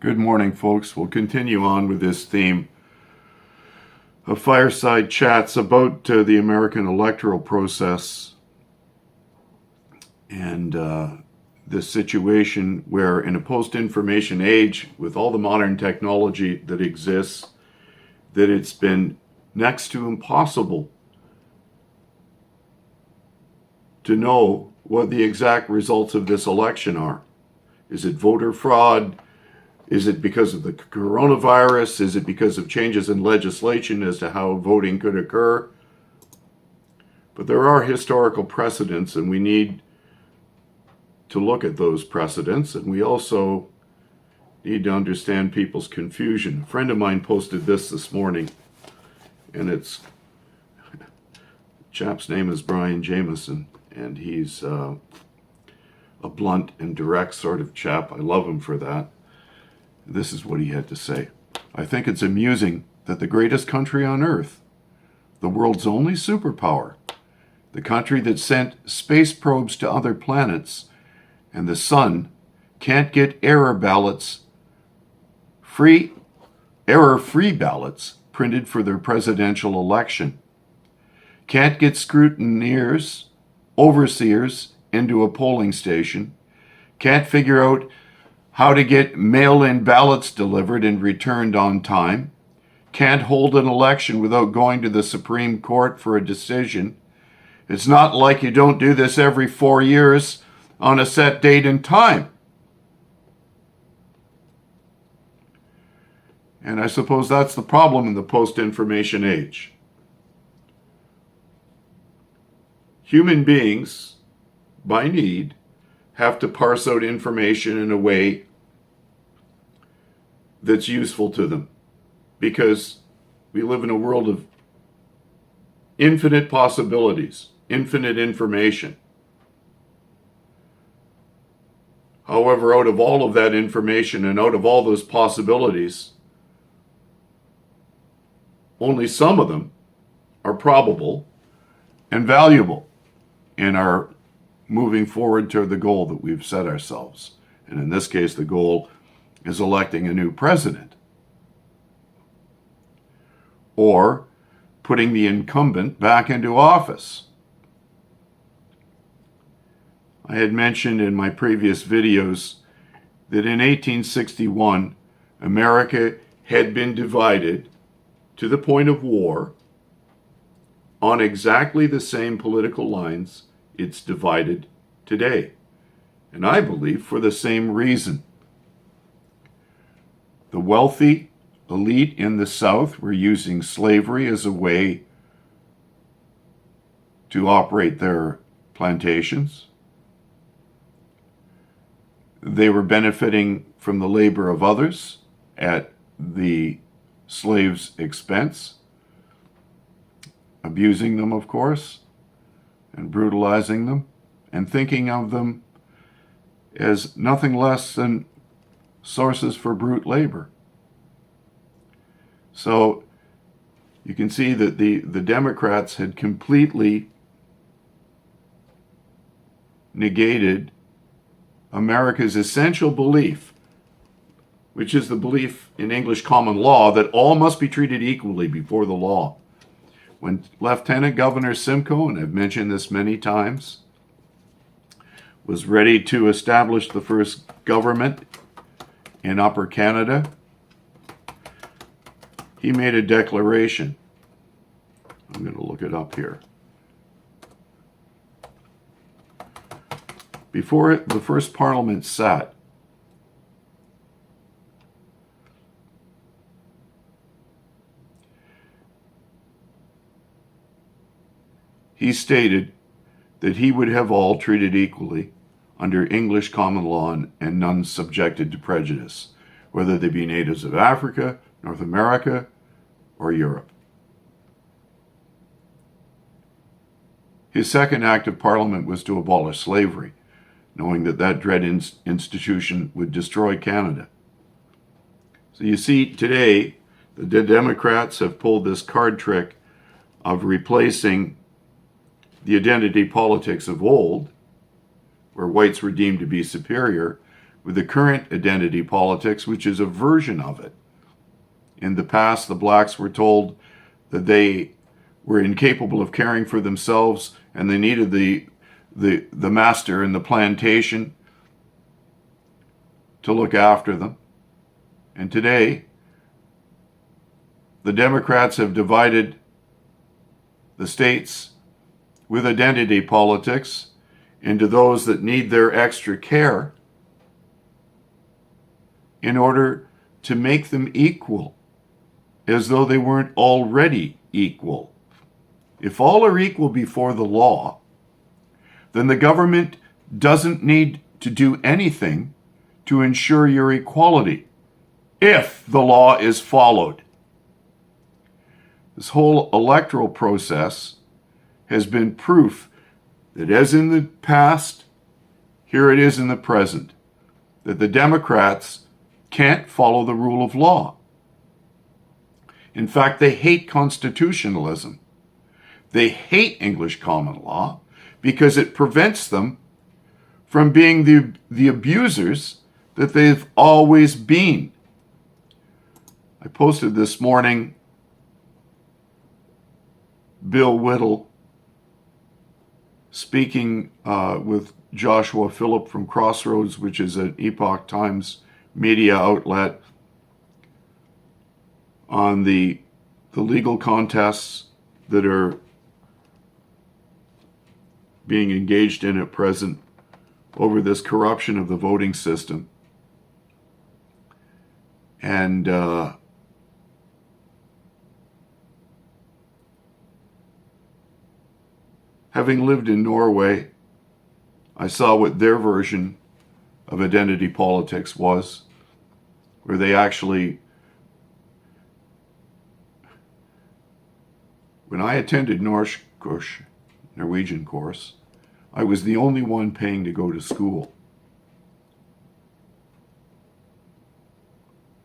Good morning, folks. We'll continue on with this theme of fireside chats about the American electoral process and the situation where, in a post-information age, with all the modern technology that exists, that it's been next to impossible to know what the exact results of this election are. Is it voter fraud? Is it because of the coronavirus? Is it because of changes in legislation as to how voting could occur? But there are historical precedents, and we need to look at those precedents, and we also need to understand people's confusion. A friend of mine posted this morning, and the chap's name is Brian Jameson, and he's a blunt and direct sort of chap. I love him for that. This is what he had to say. I think it's amusing that the greatest country on earth, the world's only superpower, the country that sent space probes to other planets, and the sun can't get error-free ballots printed for their presidential election, can't get scrutineers, overseers into a polling station, can't figure out how to get mail-in ballots delivered and returned on time, can't hold an election without going to the Supreme Court for a decision. It's not like you don't do this every 4 years on a set date and time. And I suppose that's the problem in the post-information age. Human beings, by need, have to parse out information in a way that's useful to them, because we live in a world of infinite possibilities, infinite information. However, out of all of that information and out of all those possibilities, only some of them are probable and valuable in our moving forward toward the goal that we've set ourselves. And in this case, the goal is electing a new president, or putting the incumbent back into office. I had mentioned in my previous videos that in 1861, America had been divided to the point of war on exactly the same political lines it's divided today. And I believe for the same reason. The wealthy elite in the South were using slavery as a way to operate their plantations. They were benefiting from the labor of others at the slaves' expense, abusing them, of course, and brutalizing them, and thinking of them as nothing less than sources for brute labor. So you can see that the Democrats had completely negated America's essential belief, which is the belief in English common law that all must be treated equally before the law. When Lieutenant Governor Simcoe, and I've mentioned this many times, was ready to establish the first government in Upper Canada, he made a declaration. I'm going to look it up here. Before the first Parliament sat, he stated that he would have all treated equally under English common law and none subjected to prejudice, whether they be natives of Africa, North America, or Europe. His second act of Parliament was to abolish slavery, knowing that that dread institution would destroy Canada. So you see, today, the Democrats have pulled this card trick of replacing the identity politics of old, where whites were deemed to be superior, with the current identity politics, which is a version of it. In the past, the blacks were told that they were incapable of caring for themselves and they needed the master in the plantation to look after them. And today, the Democrats have divided the states with identity politics into those that need their extra care in order to make them equal, as though they weren't already equal. If all are equal before the law, then the government doesn't need to do anything to ensure your equality, if the law is followed. This whole electoral process has been proof that, as in the past, here it is in the present, that the Democrats can't follow the rule of law. In fact, they hate constitutionalism. They hate English common law because it prevents them from being the abusers that they've always been. I posted this morning Bill Whittle speaking with Joshua Phillip from Crossroads, which is an Epoch Times media outlet, on the legal contests that are being engaged in at present over this corruption of the voting system. And having lived in Norway, I saw what their version of identity politics was, where they actually, when I attended Norwegian course, I was the only one paying to go to school.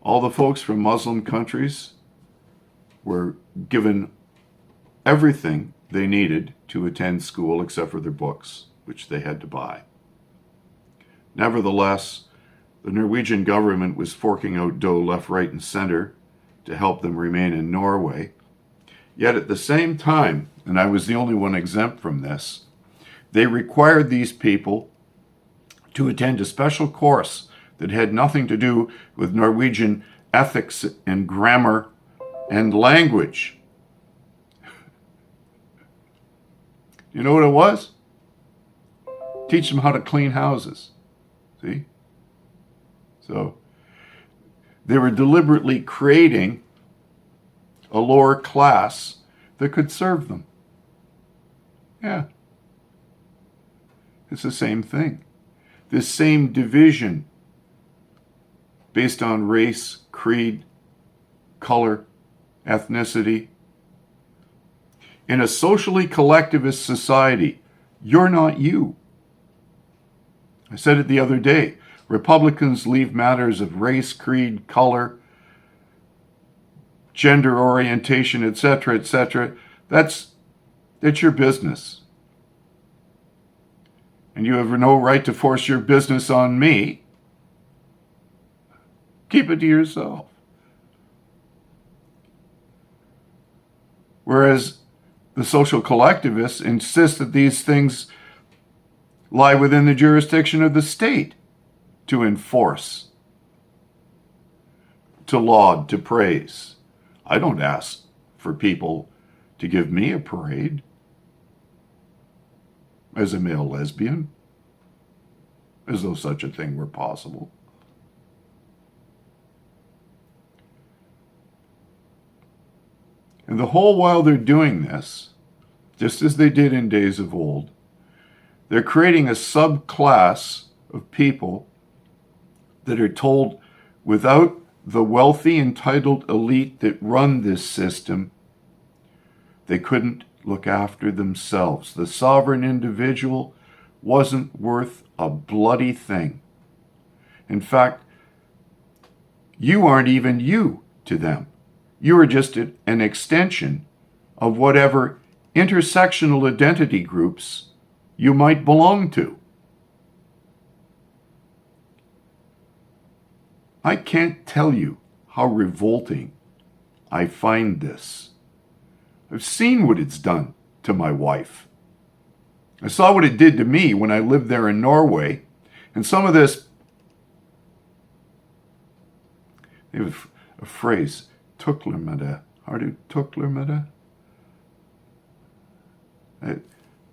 All the folks from Muslim countries were given everything they needed to attend school except for their books, which they had to buy. Nevertheless, the Norwegian government was forking out dough left, right, and center to help them remain in Norway. Yet at the same time, and I was the only one exempt from this, they required these people to attend a special course that had nothing to do with Norwegian ethics and grammar and language. You know what it was? Teach them how to clean houses. See? So they were deliberately creating a lower class that could serve them. Yeah. It's the same thing. This same division based on race, creed, color, ethnicity. In a socially collectivist society, you're not you. I said it the other day. Republicans leave matters of race, creed, color, gender orientation, etc., etc. That's your business. And you have no right to force your business on me. Keep it to yourself. Whereas the social collectivists insist that these things lie within the jurisdiction of the state to enforce, to laud, to praise. I don't ask for people to give me a parade as a male lesbian, as though such a thing were possible. And the whole while they're doing this, just as they did in days of old, they're creating a subclass of people that are told without the wealthy, entitled elite that run this system, they couldn't look after themselves. The sovereign individual wasn't worth a bloody thing. In fact, you aren't even you to them. You are just an extension of whatever intersectional identity groups you might belong to. I can't tell you how revolting I find this. I've seen what it's done to my wife. I saw what it did to me when I lived there in Norway. And some of this, they have a phrase, tuklermiddag. Har du tuklermiddag?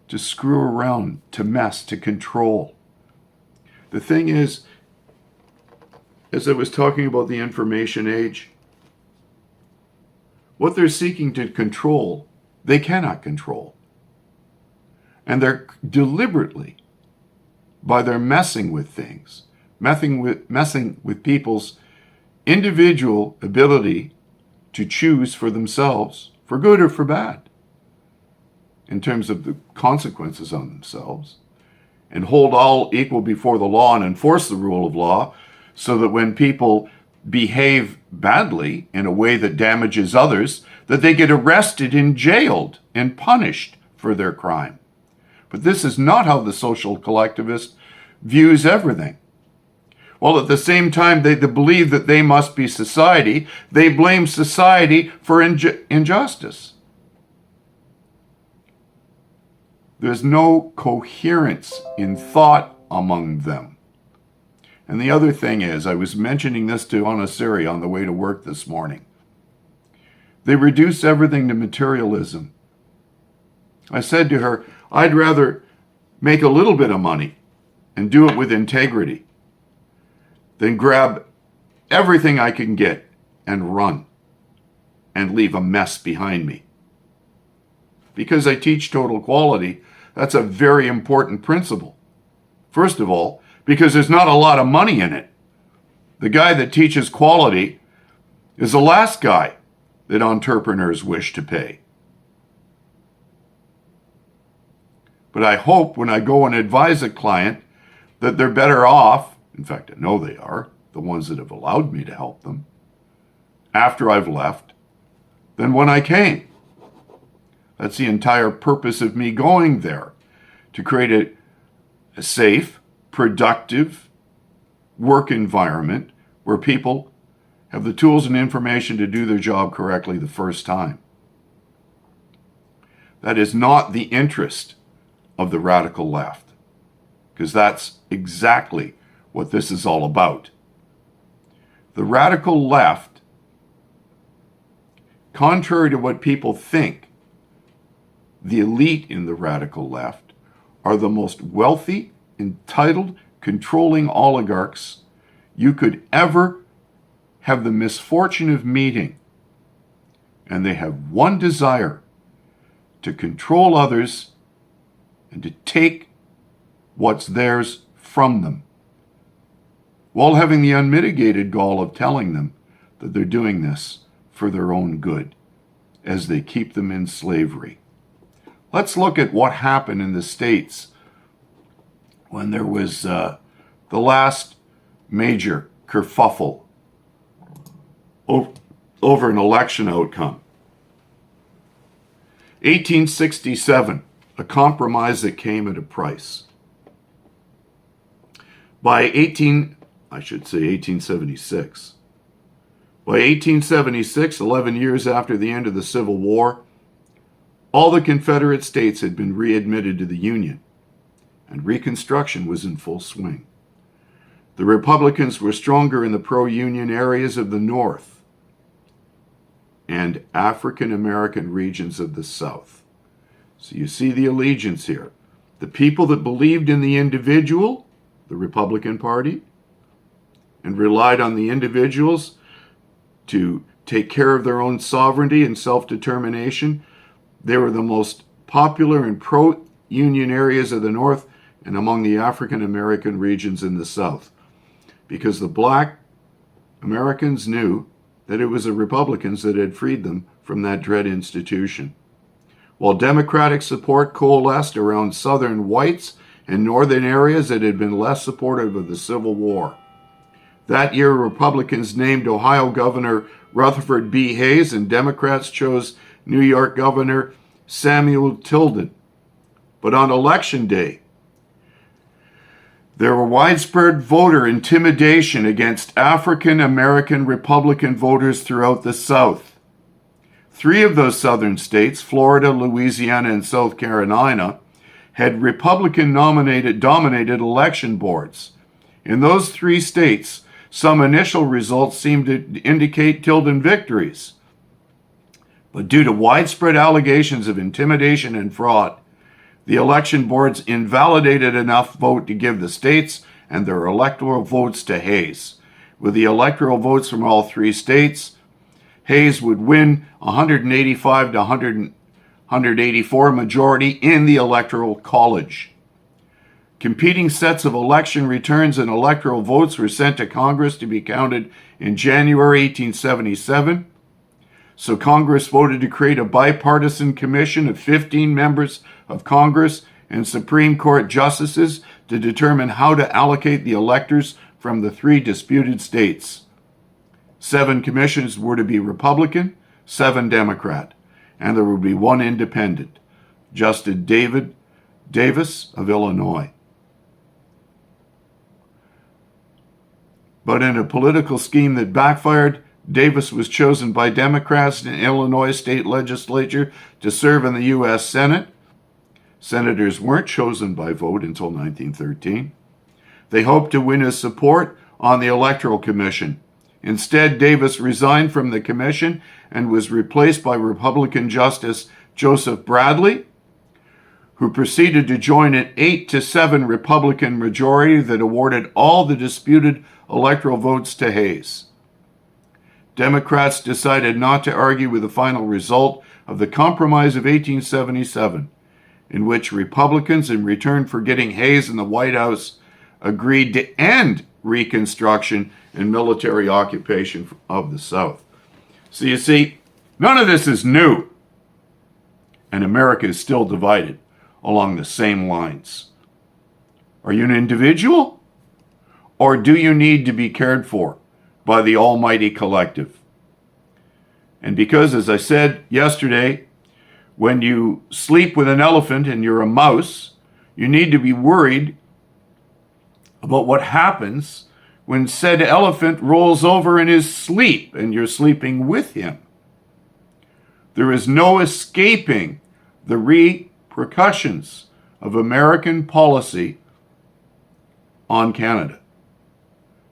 To screw around, to mess, to control. The thing is, as I was talking about the information age, what they're seeking to control, they cannot control. And they're deliberately, by their messing with things, messing with people's individual ability to choose for themselves, for good or for bad, in terms of the consequences on themselves, and hold all equal before the law and enforce the rule of law, so that when people behave badly in a way that damages others, that they get arrested and jailed and punished for their crime. But this is not how the social collectivist views everything. While at the same time they believe that they must be society, they blame society for injustice. There's no coherence in thought among them. And the other thing is, I was mentioning this to Onasiri on the way to work this morning. They reduce everything to materialism. I said to her, I'd rather make a little bit of money and do it with integrity than grab everything I can get and run and leave a mess behind me. Because I teach total quality, that's a very important principle. First of all, because there's not a lot of money in it. The guy that teaches quality is the last guy that entrepreneurs wish to pay. But I hope when I go and advise a client that they're better off, in fact, I know they are, the ones that have allowed me to help them, after I've left, than when I came. That's the entire purpose of me going there, to create a safe, productive work environment where people have the tools and information to do their job correctly the first time. That is not the interest of the radical left, because that's exactly what this is all about. The radical left, contrary to what people think, the elite in the radical left are the most wealthy, entitled, controlling oligarchs you could ever have the misfortune of meeting. And they have one desire: to control others and to take what's theirs from them, while having the unmitigated gall of telling them that they're doing this for their own good, as they keep them in slavery. Let's look at what happened in the States when there was the last major kerfuffle over an election outcome. 1867, a compromise that came at a price. By 1876. By 1876, 11 years after the end of the Civil War, all the Confederate states had been readmitted to the Union, and Reconstruction was in full swing. The Republicans were stronger in the pro-Union areas of the North and African American regions of the South. So you see the allegiance here. The people that believed in the individual, the Republican Party, and relied on the individuals to take care of their own sovereignty and self-determination, they were the most popular in pro-Union areas of the North and among the African American regions in the South, because the black Americans knew that it was the Republicans that had freed them from that dread institution. While Democratic support coalesced around Southern whites and Northern areas that had been less supportive of the Civil War. That year, Republicans named Ohio Governor Rutherford B. Hayes, and Democrats chose New York Governor Samuel Tilden. But on Election Day, There were widespread voter intimidation against African American Republican voters throughout the South. 3 of those southern states, Florida, Louisiana, and South Carolina, had Republican-dominated election boards. In those 3 states, some initial results seemed to indicate Tilden victories. But due to widespread allegations of intimidation and fraud, the election boards invalidated enough vote to give the states and their electoral votes to Hayes. With the electoral votes from all 3 states, Hayes would win 185 to 184 majority in the Electoral College. Competing sets of election returns and electoral votes were sent to Congress to be counted in January 1877. So Congress voted to create a bipartisan commission of 15 members of Congress and Supreme Court justices to determine how to allocate the electors from the 3 disputed states. 7 commissions were to be Republican, 7 Democrat, and there would be 1 independent, Justice Davis of Illinois. But in a political scheme that backfired, Davis was chosen by Democrats in the Illinois state legislature to serve in the U.S. Senate. Senators weren't chosen by vote until 1913. They hoped to win his support on the Electoral Commission. Instead, Davis resigned from the commission and was replaced by Republican Justice Joseph Bradley, who proceeded to join an 8-7 Republican majority that awarded all the disputed electoral votes to Hayes. Democrats decided not to argue with the final result of the Compromise of 1877, in which Republicans, in return for getting Hayes in the White House, agreed to end Reconstruction and military occupation of the South. So you see, none of this is new, and America is still divided along the same lines. Are you an individual, or do you need to be cared for by the almighty collective? And because, as I said yesterday, when you sleep with an elephant and you're a mouse, you need to be worried about what happens when said elephant rolls over in his sleep and you're sleeping with him. There is no escaping the repercussions of American policy on Canada.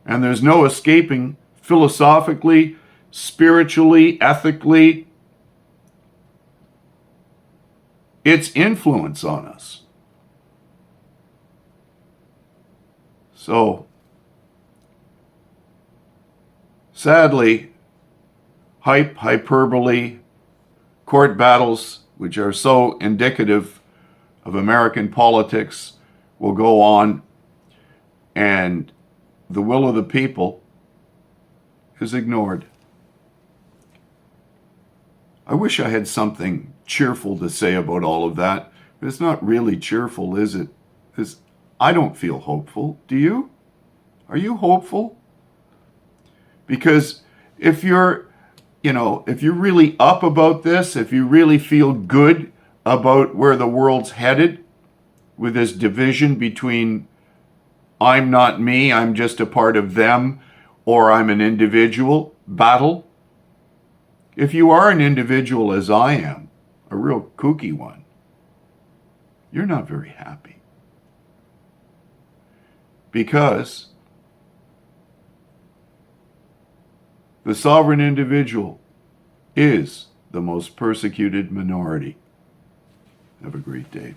And there's no escaping philosophically, spiritually, ethically, its influence on us. So, sadly, hyperbole, court battles, which are so indicative of American politics, will go on, and the will of the people is ignored. I wish I had something cheerful to say about all of that, but it's not really cheerful, is it? I don't feel hopeful. Do you? Are you hopeful? Because if you're really up about this, if you really feel good about where the world's headed with this division between I'm not me, I'm just a part of them, or I'm an individual battle. If you are an individual as I am, a real kooky one, you're not very happy. Because the sovereign individual is the most persecuted minority. Have a great day.